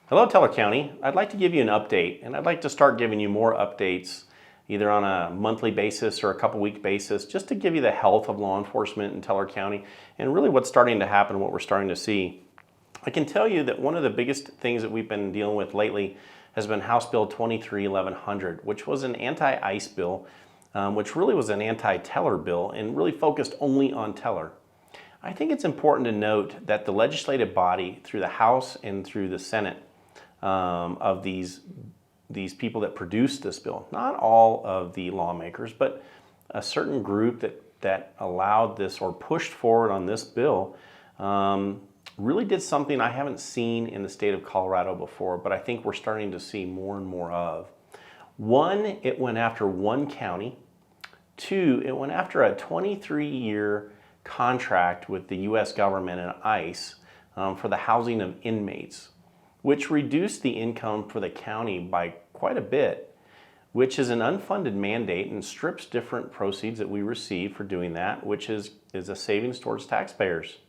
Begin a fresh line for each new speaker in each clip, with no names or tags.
Hello, Teller County. I'd like to give you an update, and I'd like to start giving you more updates either on a monthly basis or a couple week basis, just to give you the health of law enforcement in Teller County and really what's starting to happen, what we're starting to see. I can tell you that one of the biggest things that we've been dealing with lately has been House Bill 23-1100, which was an anti-ICE bill, which really was an anti-teller bill and really focused only on teller. I think it's important to note that the legislative body, through the House and through the Senate, of these people that produced this bill, not all of the lawmakers, but a certain group that allowed this or pushed forward on this bill, really did something I haven't seen in the state of Colorado before, but I think we're starting to see more and more of. One, it went after one county. Two, it went after a 23-year contract with the U.S. government and ICE for the housing of inmates, which reduced the income for the county by quite a bit, which is an unfunded mandate and strips different proceeds that we receive for doing that, which is a savings towards taxpayers.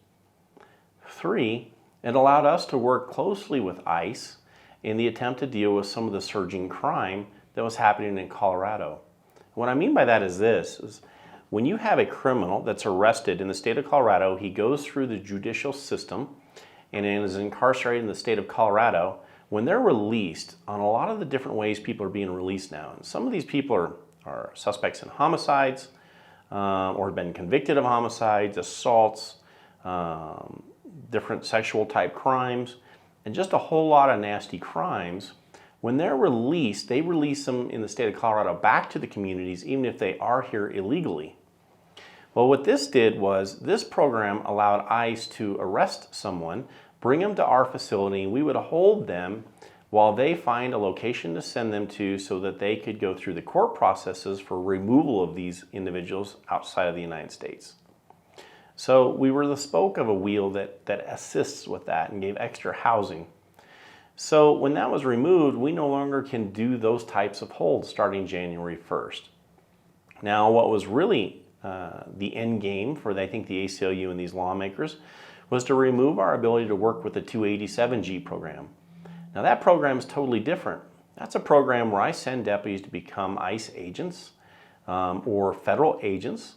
Three, it allowed us to work closely with ICE in the attempt to deal with some of the surging crime that was happening in Colorado. What I mean by that is this, is when you have a criminal that's arrested in the state of Colorado, he goes through the judicial system and is incarcerated in the state of Colorado. When they're released, on a lot of the different ways people are being released now, and some of these people are suspects in homicides or have been convicted of homicides, assaults, different sexual type crimes, and just a whole lot of nasty crimes. When they're released, they release them in the state of Colorado back to the communities, even if they are here illegally. Well, what this did was this program allowed ICE to arrest someone, bring them to our facility, and we would hold them while they find a location to send them to so that they could go through the court processes for removal of these individuals outside of the United States. So we were the spoke of a wheel that assists with that and gave extra housing. So when that was removed, we no longer can do those types of holds starting January 1st. Now, what was really the end game for, I think, the ACLU and these lawmakers was to remove our ability to work with the 287G program. Now, that program is totally different. That's a program where I send deputies to become ICE agents or federal agents,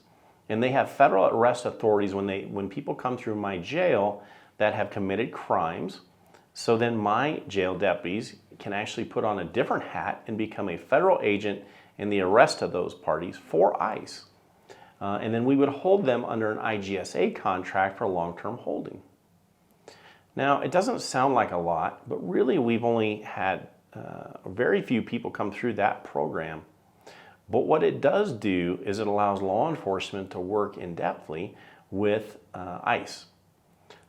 and they have federal arrest authorities when people come through my jail that have committed crimes. So then my jail deputies can actually put on a different hat and become a federal agent in the arrest of those parties for ICE. And then we would hold them under an IGSA contract for long-term holding. Now, it doesn't sound like a lot, but really we've only had very few people come through that program. But what it does do is it allows law enforcement to work in-depthly with ICE.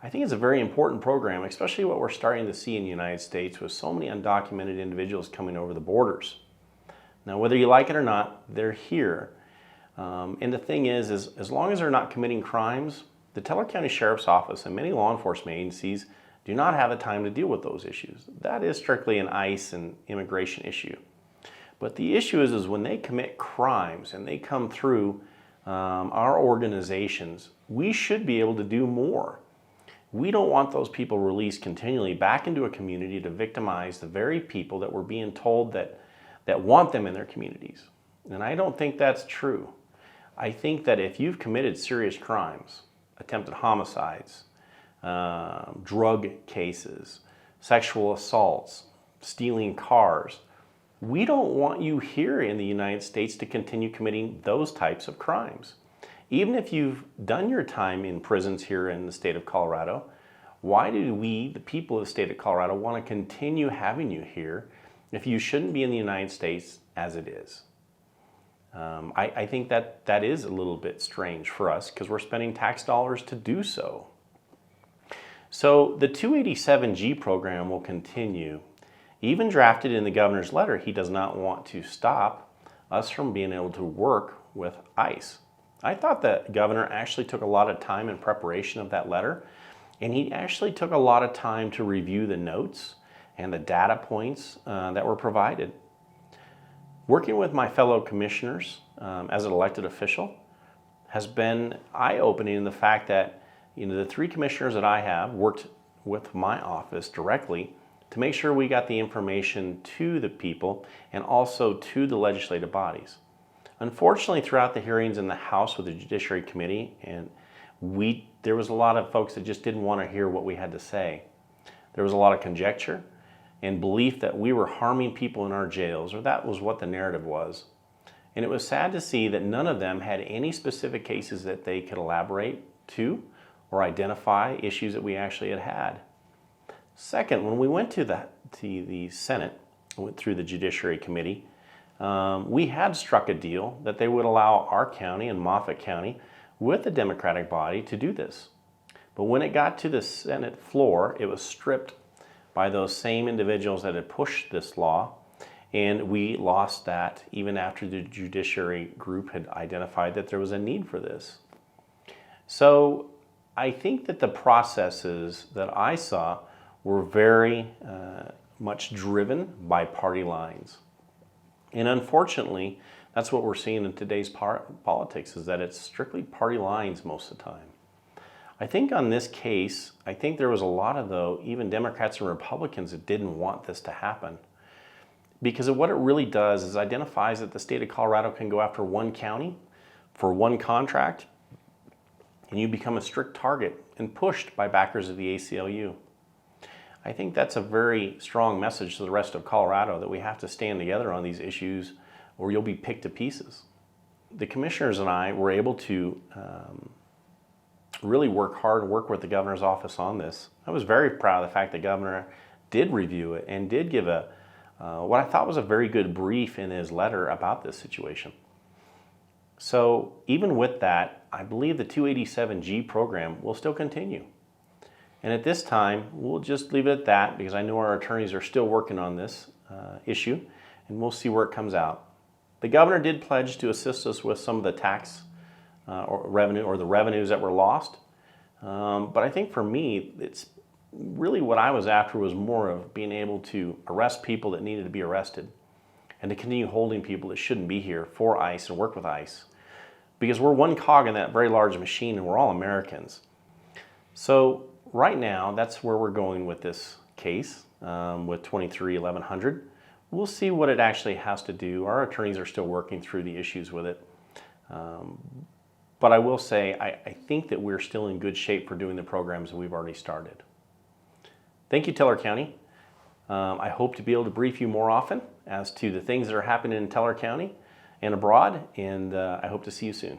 I think it's a very important program, especially what we're starting to see in the United States with so many undocumented individuals coming over the borders. Now, whether you like it or not, they're here. And the thing is as long as they're not committing crimes, the Teller County Sheriff's Office and many law enforcement agencies do not have the time to deal with those issues. That is strictly an ICE and immigration issue. But the issue is when they commit crimes and they come through our organizations, we should be able to do more. We don't want those people released continually back into a community to victimize the very people that we're being told that want them in their communities. And I don't think that's true. I think that if you've committed serious crimes, attempted homicides, drug cases, sexual assaults, stealing cars, we don't want you here in the United States to continue committing those types of crimes. Even if you've done your time in prisons here in the state of Colorado, why do we, the people of the state of Colorado, want to continue having you here if you shouldn't be in the United States as it is? I think that is a little bit strange for us because we're spending tax dollars to do so. So the 287G program will continue. Even drafted in the governor's letter, he does not want to stop us from being able to work with ICE. I thought the governor actually took a lot of time in preparation of that letter, and he actually took a lot of time to review the notes and the data points that were provided. Working with my fellow commissioners as an elected official has been eye-opening in the fact that the three commissioners that I have worked with my office directly to make sure we got the information to the people and also to the legislative bodies. Unfortunately, throughout the hearings in the House with the Judiciary Committee, there was a lot of folks that just didn't want to hear what we had to say. There was a lot of conjecture and belief that we were harming people in our jails, or that was what the narrative was. And it was sad to see that none of them had any specific cases that they could elaborate to or identify issues that we actually had. Second, when we went to the Senate, went through the Judiciary Committee, we had struck a deal that they would allow our county and Moffat County with the Democratic body to do this. But when it got to the Senate floor, it was stripped by those same individuals that had pushed this law, and we lost that even after the Judiciary group had identified that there was a need for this. So I think that the processes that I saw were very much driven by party lines. And unfortunately, that's what we're seeing in today's politics, is that it's strictly party lines most of the time. I think on this case, I think there was a lot of, though, even Democrats and Republicans that didn't want this to happen. Because of what it really does is identifies that the state of Colorado can go after one county for one contract, and you become a strict target and pushed by backers of the ACLU. I think that's a very strong message to the rest of Colorado, that we have to stand together on these issues or you'll be picked to pieces. The commissioners and I were able to really work hard and work with the governor's office on this. I was very proud of the fact the governor did review it and did give what I thought was a very good brief in his letter about this situation. So even with that, I believe the 287G program will still continue. And at this time, we'll just leave it at that, because I know our attorneys are still working on this issue, and we'll see where it comes out. The governor did pledge to assist us with some of the tax or the revenues that were lost. But I think for me, it's really what I was after was more of being able to arrest people that needed to be arrested and to continue holding people that shouldn't be here for ICE and work with ICE. Because we're one cog in that very large machine, and we're all Americans. So right now, that's where we're going with this case with 23-1100. We'll see what it actually has to do. Our attorneys are still working through the issues with it. But I will say, I think that we're still in good shape for doing the programs that we've already started. Thank you, Teller County. I hope to be able to brief you more often as to the things that are happening in Teller County and abroad, and I hope to see you soon.